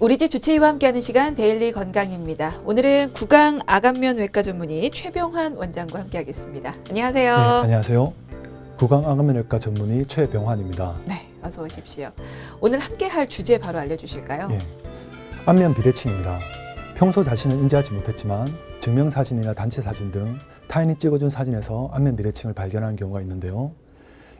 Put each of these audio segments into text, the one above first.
우리 집 주치의와 함께하는 시간 데일리 건강입니다. 오늘은 구강 아간면 외과 전문의 최병환 원장과 함께하겠습니다. 안녕하세요. 네, 안녕하세요. 구강암면외과 전문의 최병환입니다. 네, 어서 오십시오. 오늘 함께할 주제 바로 알려주실까요? 예, 안면 비대칭입니다. 평소 자신은 인지하지 못했지만 증명사진이나 단체 사진 등 타인이 찍어준 사진에서 안면 비대칭을 발견하는 경우가 있는데요.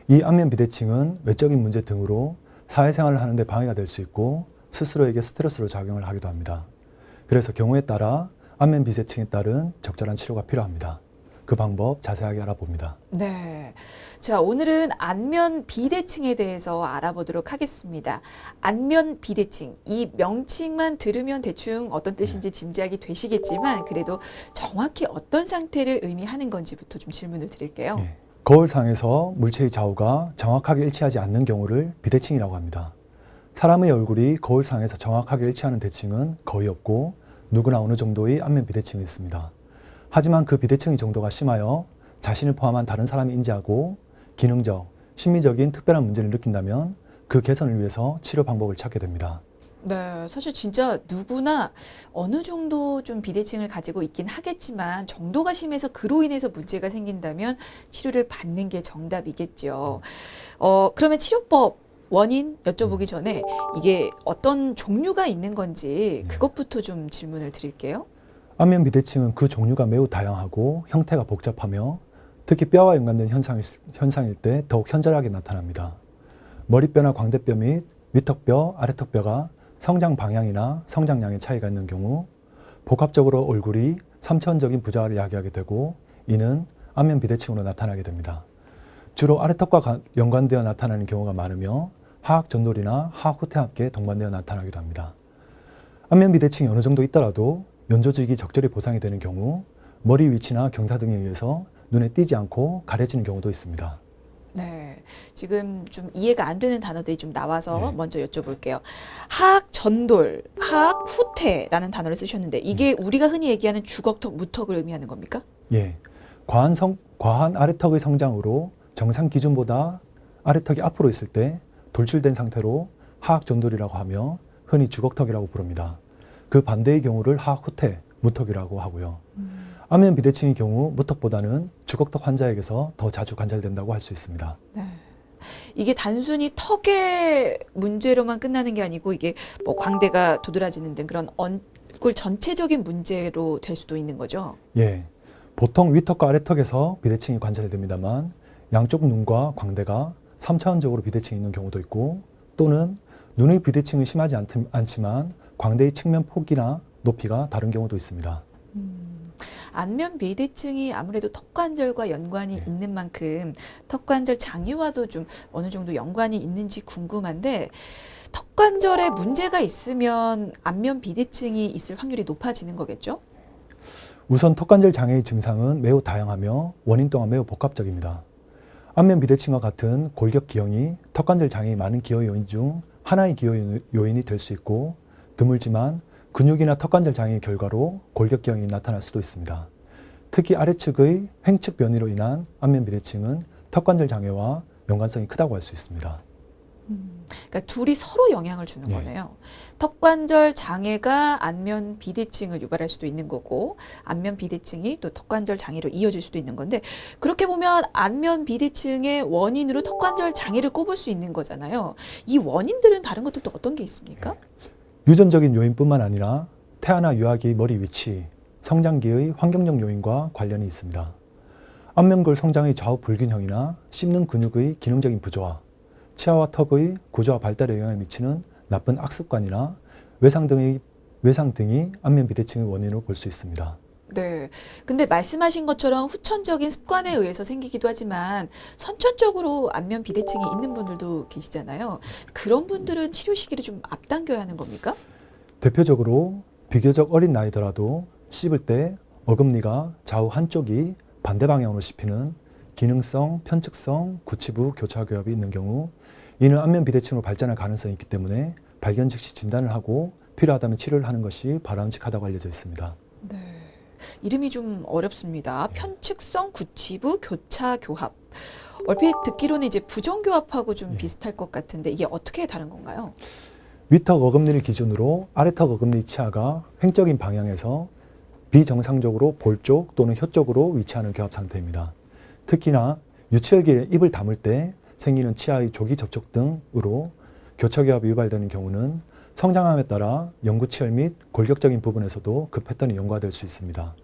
이 안면 비대칭은 외적인 문제 등으로 사회생활을 하는 데 방해가 될 수 있고 스스로에게 스트레스로 작용을 하기도 합니다. 그래서 경우에 따라 안면 비대칭에 따른 적절한 치료가 필요합니다. 그 방법 자세하게 알아봅니다. 네. 자, 오늘은 안면 비대칭에 대해서 알아보도록 하겠습니다. 안면 비대칭, 이 명칭만 들으면 대충 어떤 뜻인지 짐작이 되시겠지만 그래도 정확히 어떤 상태를 의미하는 건지부터 좀 질문을 드릴게요. 예, 거울상에서 물체의 좌우가 정확하게 일치하지 않는 경우를 비대칭이라고 합니다. 사람의 얼굴이 거울상에서 정확하게 일치하는 대칭은 거의 없고 누구나 어느 정도의 안면 비대칭이 있습니다. 하지만 그 비대칭의 정도가 심하여 자신을 포함한 다른 사람이 인지하고 기능적, 심미적인 특별한 문제를 느낀다면 그 개선을 위해서 치료 방법을 찾게 됩니다. 네, 사실 진짜 누구나 어느 정도 좀 비대칭을 가지고 있긴 하겠지만 정도가 심해서 그로 인해서 문제가 생긴다면 치료를 받는 게 정답이겠죠. 그러면 치료법 원인 여쭤보기 전에 이게 어떤 종류가 있는 건지 그것부터 좀 질문을 드릴게요. 안면 비대칭은 그 종류가 매우 다양하고 형태가 복잡하며 특히 뼈와 연관된 현상일 때 더욱 현저하게 나타납니다. 머리뼈나 광대뼈 및 위턱뼈, 아래턱뼈가 성장 방향이나 성장량의 차이가 있는 경우 복합적으로 얼굴이 삼천적인 부자를 야기하게 되고 이는 안면 비대칭으로 나타나게 됩니다. 주로 아래턱과 연관되어 나타나는 경우가 많으며 하악 전돌이나 하악 후퇴와 함께 동반되어 나타나기도 합니다. 안면 비대칭이 어느 정도 있더라도 연조직이 적절히 보상이 되는 경우 머리 위치나 경사 등에 의해서 눈에 띄지 않고 가려지는 경우도 있습니다. 네, 지금 좀 이해가 안 되는 단어들이 좀 나와서 네. 먼저 여쭤볼게요. 하악 전돌, 하악 후퇴라는 단어를 쓰셨는데 이게 우리가 흔히 얘기하는 주걱턱, 무턱을 의미하는 겁니까? 예, 과한 아래턱의 성장으로 정상 기준보다 아래턱이 앞으로 있을 때 돌출된 상태로 하악 전돌이라고 하며 흔히 주걱턱이라고 부릅니다. 그 반대의 경우를 하악 후퇴, 무턱이라고 하고요. 안면 비대칭의 경우 무턱보다는 주걱턱 환자에게서 더 자주 관찰된다고 할 수 있습니다. 네. 이게 단순히 턱의 문제로만 끝나는 게 아니고 이게 뭐 광대가 도드라지는 등 그런 얼굴 전체적인 문제로 될 수도 있는 거죠. 예, 보통 위턱과 아래턱에서 비대칭이 관찰됩니다만 양쪽 눈과 광대가 3차원적으로 비대칭이 있는 경우도 있고 또는 눈의 비대칭이 심하지 않지만 광대의 측면 폭이나 높이가 다른 경우도 있습니다. 안면 비대칭이 아무래도 턱관절과 연관이 네. 있는 만큼 턱관절 장애와도 좀 어느 정도 연관이 있는지 궁금한데 턱관절에 문제가 있으면 안면 비대칭이 있을 확률이 높아지는 거겠죠? 우선 턱관절 장애의 증상은 매우 다양하며 원인 또한 매우 복합적입니다. 안면 비대칭과 같은 골격 기형이 턱관절 장애의 많은 기여 요인 중 하나의 기여 요인이 될 수 있고 드물지만 근육이나 턱관절 장애의 결과로 골격 기형이 나타날 수도 있습니다. 특히 아래측의 횡측 변이로 인한 안면 비대칭은 턱관절 장애와 연관성이 크다고 할 수 있습니다. 그러니까 둘이 서로 영향을 주는 네. 거네요. 턱관절 장애가 안면 비대칭을 유발할 수도 있는 거고 안면 비대칭이 또 턱관절 장애로 이어질 수도 있는 건데 그렇게 보면 안면 비대칭의 원인으로 턱관절 장애를 꼽을 수 있는 거잖아요. 이 원인들은 다른 것들도 어떤 게 있습니까? 유전적인 요인뿐만 아니라 태아나 유아기의 머리 위치, 성장기의 환경적 요인과 관련이 있습니다. 안면골 성장의 좌우 불균형이나 씹는 근육의 기능적인 부조화, 치아와 턱의 구조와 발달에 영향을 미치는 나쁜 악습관이나 외상 등이 안면 비대칭의 원인으로 볼 수 있습니다. 네. 근데 말씀하신 것처럼 후천적인 습관에 의해서 생기기도 하지만 선천적으로 안면 비대칭이 있는 분들도 계시잖아요. 그런 분들은 치료 시기를 좀 앞당겨야 하는 겁니까? 대표적으로 비교적 어린 나이더라도 씹을 때 어금니가 좌우 한쪽이 반대 방향으로 씹히는 기능성, 편측성, 구치부 교차교합이 있는 경우 이는 안면 비대칭으로 발전할 가능성이 있기 때문에 발견 즉시 진단을 하고 필요하다면 치료를 하는 것이 바람직하다고 알려져 있습니다. 네. 이름이 좀 어렵습니다. 편측성 구치부 교차 교합. 얼핏 듣기로는 이제 부정교합하고 좀 비슷할 것 같은데 이게 어떻게 다른 건가요? 위턱 어금니를 기준으로 아래턱 어금니 치아가 횡적인 방향에서 비정상적으로 볼 쪽 또는 혀 쪽으로 위치하는 교합 상태입니다. 특히나 유치혈기에 입을 다물 때 생기는 치아의 조기 접촉 등으로 교차교합이 유발되는 경우는 성장함에 따라 영구치열 및 골격적인 부분에서도 그 패턴이 연구될 수 있습니다.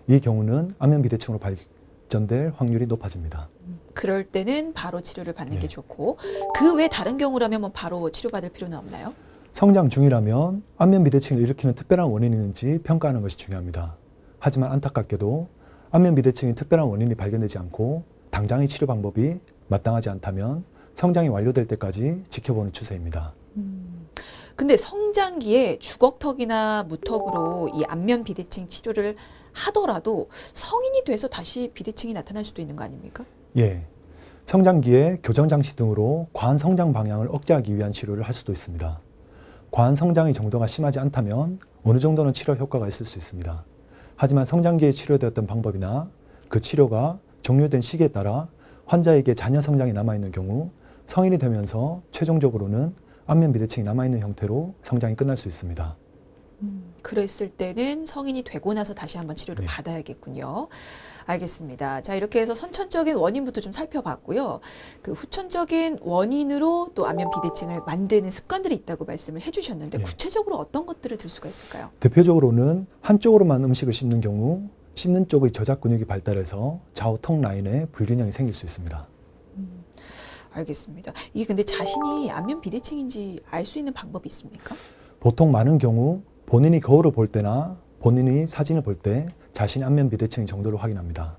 이 경우는 안면 비대칭으로 발전될 확률이 높아집니다. 그럴 때는 바로 치료를 받는 네. 게 좋고 그 외 다른 경우라면 뭐 바로 치료받을 필요는 없나요? 성장 중이라면 안면 비대칭을 일으키는 특별한 원인이 있는지 평가하는 것이 중요합니다. 하지만 안타깝게도 안면 비대칭의 특별한 원인이 발견되지 않고 당장의 치료 방법이 마땅하지 않다면 성장이 완료될 때까지 지켜보는 추세입니다. 근데 성장기에 주걱턱이나 무턱으로 이 안면 비대칭 치료를 하더라도 성인이 돼서 다시 비대칭이 나타날 수도 있는 거 아닙니까? 예, 성장기에 교정장치 등으로 과한 성장 방향을 억제하기 위한 치료를 할 수도 있습니다. 과한 성장의 정도가 심하지 않다면 어느 정도는 치료 효과가 있을 수 있습니다. 하지만 성장기에 치료되었던 방법이나 그 치료가 종료된 시기에 따라 환자에게 자녀 성장이 남아있는 경우 성인이 되면서 최종적으로는 안면 비대칭이 남아있는 형태로 성장이 끝날 수 있습니다. 그랬을 때는 성인이 되고 나서 다시 한번 치료를 네. 받아야겠군요. 알겠습니다. 자, 이렇게 해서 선천적인 원인부터 좀 살펴봤고요. 그 후천적인 원인으로 또 안면 비대칭을 만드는 습관들이 있다고 말씀을 해주셨는데 네. 구체적으로 어떤 것들을 들 수가 있을까요? 대표적으로는 한쪽으로만 음식을 씹는 경우 씹는 쪽의 저작 근육이 발달해서 좌우 턱 라인에 불균형이 생길 수 있습니다. 알겠습니다. 이게 근데 자신이 안면 비대칭인지 알 수 있는 방법이 있습니까? 보통 많은 경우 본인이 거울을 볼 때나 본인이 사진을 볼 때 자신의 안면 비대칭의 정도를 확인합니다.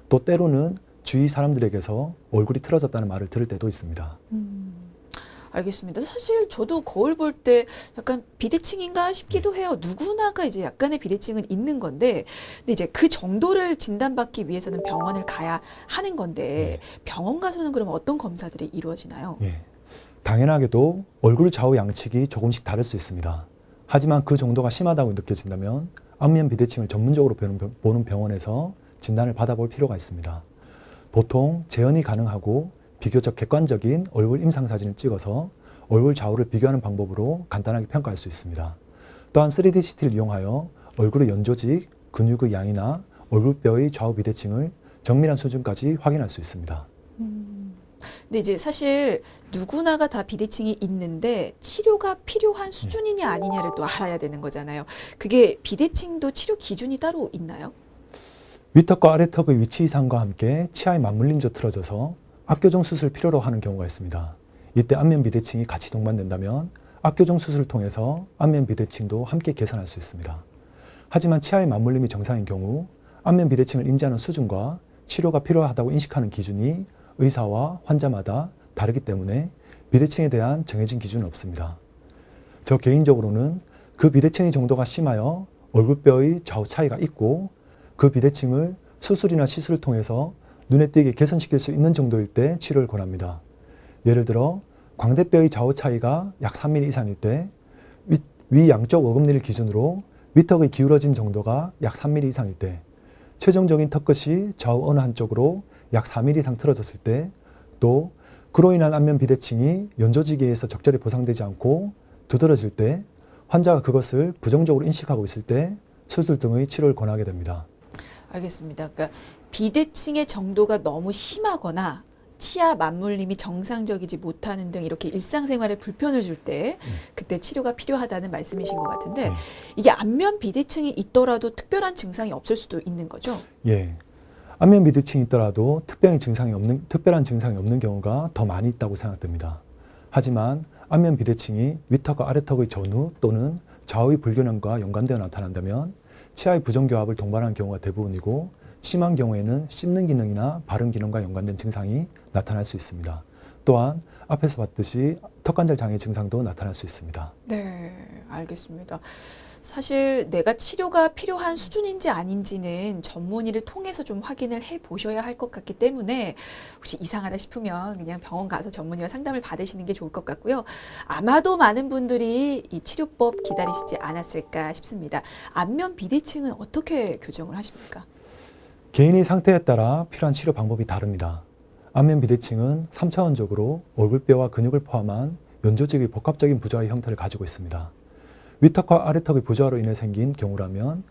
또 때로는 주위 사람들에게서 얼굴이 틀어졌다는 말을 들을 때도 있습니다. 알겠습니다. 사실 저도 거울 볼 때 약간 비대칭인가 싶기도 해요. 누구나가 이제 약간의 비대칭은 있는 건데, 근데 이제 그 정도를 진단받기 위해서는 병원을 가야 하는 건데, 병원 가서는 그럼 어떤 검사들이 이루어지나요? 예, 당연하게도 얼굴 좌우 양측이 조금씩 다를 수 있습니다. 하지만 그 정도가 심하다고 느껴진다면 안면 비대칭을 전문적으로 보는 병원에서 진단을 받아볼 필요가 있습니다. 보통 재현이 가능하고 비교적 객관적인 얼굴 임상사진을 찍어서 얼굴 좌우를 비교하는 방법으로 간단하게 평가할 수 있습니다. 또한 3D CT를 이용하여 얼굴의 연조직, 근육의 양이나 얼굴뼈의 좌우 비대칭을 정밀한 수준까지 확인할 수 있습니다. 근데 이제 사실 누구나가 다 비대칭이 있는데 치료가 필요한 수준이냐 아니냐를 또 알아야 되는 거잖아요. 그게 비대칭도 치료 기준이 따로 있나요? 위턱과 아래턱의 위치 이상과 함께 치아의 맞물림조 틀어져서 압교정 수술을 필요로 하는 경우가 있습니다. 이때 안면 비대칭이 같이 동반된다면 압교정 수술을 통해서 안면 비대칭도 함께 개선할 수 있습니다. 하지만 치아의 맞물림이 정상인 경우 안면 비대칭을 인지하는 수준과 치료가 필요하다고 인식하는 기준이 의사와 환자마다 다르기 때문에 비대칭에 대한 정해진 기준은 없습니다. 저 개인적으로는 그 비대칭의 정도가 심하여 얼굴뼈의 좌우 차이가 있고 그 비대칭을 수술이나 시술을 통해서 눈에 띄게 개선시킬 수 있는 정도일 때 치료를 권합니다. 예를 들어 광대뼈의 좌우 차이가 약 3mm 이상일 때 위 양쪽 어금니를 기준으로 위턱의 기울어짐 정도가 약 3mm 이상일 때 최종적인 턱끝이 좌우 어느 한쪽으로 약 4mm 이상 틀어졌을 때 또 그로 인한 안면 비대칭이 연조직에 의해서 적절히 보상되지 않고 두드러질 때 환자가 그것을 부정적으로 인식하고 있을 때 수술 등의 치료를 권하게 됩니다. 알겠습니다. 그러니까 비대칭의 정도가 너무 심하거나 치아 맞물림이 정상적이지 못하는 등 이렇게 일상생활에 불편을 줄 때 그때 치료가 필요하다는 말씀이신 것 같은데 이게 안면 비대칭이 있더라도 특별한 증상이 없을 수도 있는 거죠? 예. 안면 비대칭이 있더라도 특별한 증상이 없는 경우가 더 많이 있다고 생각됩니다. 하지만 안면 비대칭이 위턱과 아래턱의 전후 또는 좌우의 불균형과 연관되어 나타난다면 치아의 부정교합을 동반하는 경우가 대부분이고 심한 경우에는 씹는 기능이나 발음 기능과 연관된 증상이 나타날 수 있습니다. 또한 앞에서 봤듯이 턱관절 장애 증상도 나타날 수 있습니다. 네, 알겠습니다. 사실 내가 치료가 필요한 수준인지 아닌지는 전문의를 통해서 좀 확인을 해 보셔야 할 것 같기 때문에 혹시 이상하다 싶으면 그냥 병원 가서 전문의와 상담을 받으시는 게 좋을 것 같고요. 아마도 많은 분들이 이 치료법 기다리시지 않았을까 싶습니다. 안면 비대칭은 어떻게 교정을 하십니까? 개인의 상태에 따라 필요한 치료 방법이 다릅니다. 안면 비대칭은 3차원적으로 얼굴뼈와 근육을 포함한 연조직의 복합적인 부조화의 형태를 가지고 있습니다. 위턱과 아래턱의 부조화로 인해 생긴 경우라면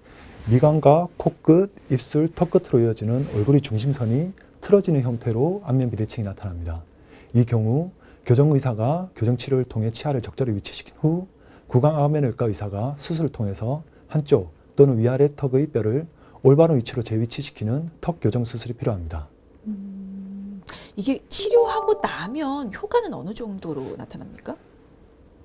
미간과 코끝, 입술, 턱끝으로 이어지는 얼굴의 중심선이 틀어지는 형태로 안면 비대칭이 나타납니다. 이 경우 교정의사가 교정치료를 통해 치아를 적절히 위치시킨 후 구강암면외과 의사가 수술을 통해서 한쪽 또는 위아래 턱의 뼈를 올바른 위치로 재위치시키는 턱 교정 수술이 필요합니다. 이게 치료하고 나면 효과는 어느 정도로 나타납니까?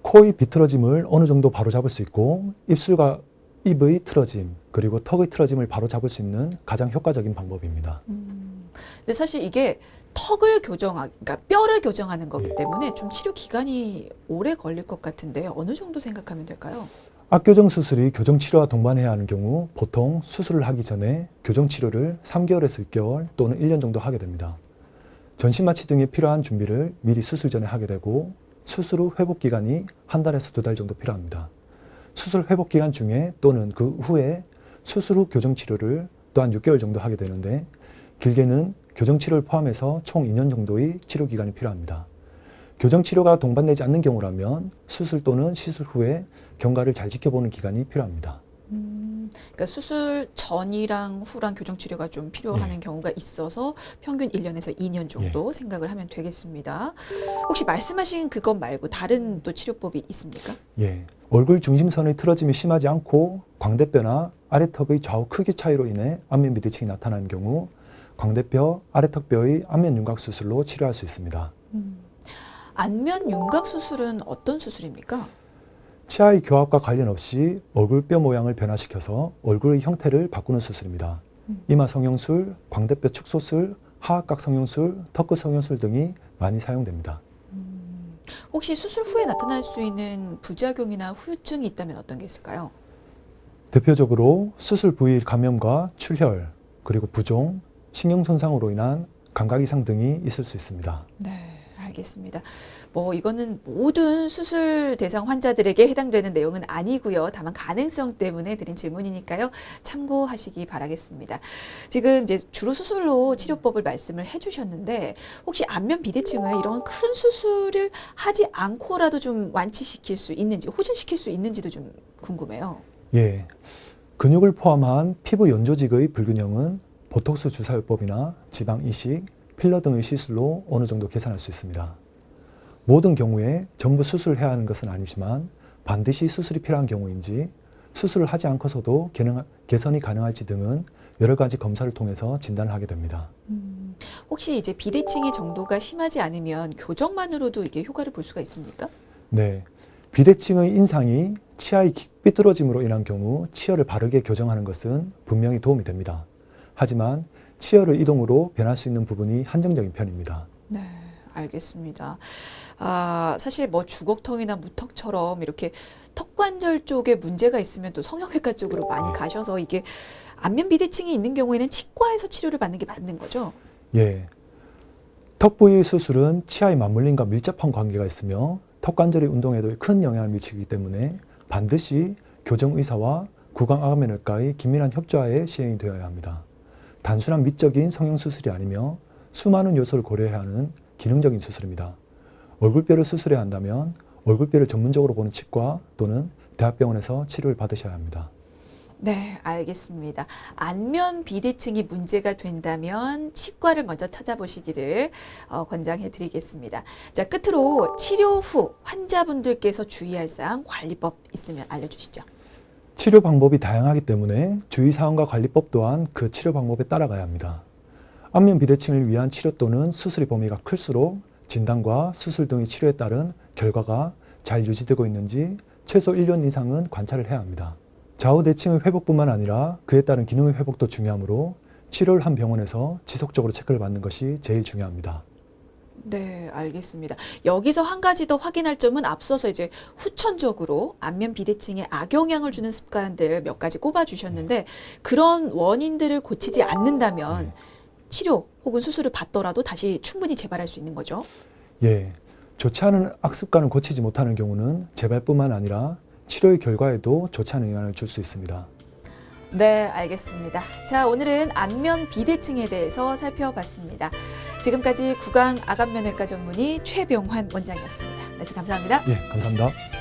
코의 비틀어짐을 어느 정도 바로잡을 수 있고 입술과 입의 틀어짐 그리고 턱의 틀어짐을 바로잡을 수 있는 가장 효과적인 방법입니다. 근데 사실 이게 턱을 그러니까 뼈를 교정하는 거기 때문에 좀 치료 기간이 오래 걸릴 것 같은데 어느 정도 생각하면 될까요? 악교정 수술이 교정 치료와 동반해야 하는 경우 보통 수술을 하기 전에 교정 치료를 3개월에서 6개월 또는 1년 정도 하게 됩니다. 전신 마취 등에 필요한 준비를 미리 수술 전에 하게 되고 수술 후 회복 기간이 1달에서 2달 정도 필요합니다. 수술 회복 기간 중에 또는 그 후에 수술 후 교정 치료를 또한 6개월 정도 하게 되는데 길게는 교정 치료를 포함해서 총 2년 정도의 치료 기간이 필요합니다. 교정 치료가 동반되지 않는 경우라면 수술 또는 시술 후에 경과를 잘 지켜보는 기간이 필요합니다. 그러니까 수술 전이랑 후랑 교정 치료가 좀 필요한 경우가 있어서 평균 1년에서 2년 정도 생각을 하면 되겠습니다. 혹시 말씀하신 그것 말고 다른 또 치료법이 있습니까? 예, 얼굴 중심선의 틀어짐이 심하지 않고 광대뼈나 아래턱의 좌우 크기 차이로 인해 안면 비대칭이 나타나는 경우 광대뼈, 아래턱뼈의 안면 윤곽 수술로 치료할 수 있습니다. 안면 윤곽 수술은 어떤 수술입니까? 치아의 교합과 관련 없이 얼굴뼈 모양을 변화시켜서 얼굴의 형태를 바꾸는 수술입니다. 이마 성형술, 광대뼈 축소술, 하악각 성형술, 턱끝 성형술 등이 많이 사용됩니다. 혹시 수술 후에 나타날 수 있는 부작용이나 후유증이 있다면 어떤 게 있을까요? 대표적으로 수술 부위 감염과 출혈, 그리고 부종, 신경 손상으로 인한 감각 이상 등이 있을 수 있습니다. 네, 알겠습니다. 이거는 모든 수술 대상 환자들에게 해당되는 내용은 아니고요. 다만 가능성 때문에 드린 질문이니까요. 참고하시기 바라겠습니다. 지금 이제 주로 수술로 치료법을 말씀을 해주셨는데 혹시 안면 비대칭을 이런 큰 수술을 하지 않고라도 좀 완치시킬 수 있는지, 호전시킬 수 있는지도 좀 궁금해요. 예, 근육을 포함한 피부 연조직의 불균형은 보톡스 주사요법이나 지방 이식, 필러 등의 시술로 어느 정도 개선할 수 있습니다. 모든 경우에 전부 수술을 해야 하는 것은 아니지만 반드시 수술이 필요한 경우인지 수술을 하지 않고서도 개선이 가능할지 등은 여러 가지 검사를 통해서 진단을 하게 됩니다. 혹시 이제 비대칭의 정도가 심하지 않으면 교정만으로도 이게 효과를 볼 수가 있습니까? 네, 비대칭의 인상이 치아의 삐뚤어짐으로 인한 경우 치열을 바르게 교정하는 것은 분명히 도움이 됩니다. 하지만 치열의 이동으로 변할 수 있는 부분이 한정적인 편입니다. 네, 알겠습니다. 사실 주걱턱이나 무턱처럼 이렇게 턱관절 쪽에 문제가 있으면 또 성형외과 쪽으로 많이 가셔서 이게 안면 비대칭이 있는 경우에는 치과에서 치료를 받는 게 맞는 거죠? 예, 턱 부위 수술은 치아의 맞물림과 밀접한 관계가 있으며 턱관절의 운동에도 큰 영향을 미치기 때문에 반드시 교정의사와 구강암면외과의 긴밀한 협조하에 시행이 되어야 합니다. 단순한 미적인 성형수술이 아니며 수많은 요소를 고려해야 하는 기능적인 수술입니다. 얼굴뼈를 수술해야 한다면 얼굴뼈를 전문적으로 보는 치과 또는 대학병원에서 치료를 받으셔야 합니다. 네, 알겠습니다. 안면 비대칭이 문제가 된다면 치과를 먼저 찾아보시기를 권장해 드리겠습니다. 자, 끝으로 치료 후 환자분들께서 주의할 사항, 관리법 있으면 알려주시죠. 치료 방법이 다양하기 때문에 주의사항과 관리법 또한 그 치료 방법에 따라가야 합니다. 안면 비대칭을 위한 치료 또는 수술의 범위가 클수록 진단과 수술 등의 치료에 따른 결과가 잘 유지되고 있는지 최소 1년 이상은 관찰을 해야 합니다. 좌우 대칭의 회복뿐만 아니라 그에 따른 기능의 회복도 중요하므로 치료를 한 병원에서 지속적으로 체크를 받는 것이 제일 중요합니다. 네, 알겠습니다. 여기서 한 가지 더 확인할 점은 앞서서 이제 후천적으로 안면 비대칭에 악영향을 주는 습관들 몇 가지 꼽아주셨는데 그런 원인들을 고치지 않는다면 치료 혹은 수술을 받더라도 다시 충분히 재발할 수 있는 거죠? 예, 좋지 않은 악습관을 고치지 못하는 경우는 재발뿐만 아니라 치료의 결과에도 좋지 않은 영향을 줄 수 있습니다. 네, 알겠습니다. 자, 오늘은 안면 비대칭에 대해서 살펴봤습니다. 지금까지 구강 아간면외과 전문의 최병환 원장이었습니다. 말씀 감사합니다. 예, 감사합니다.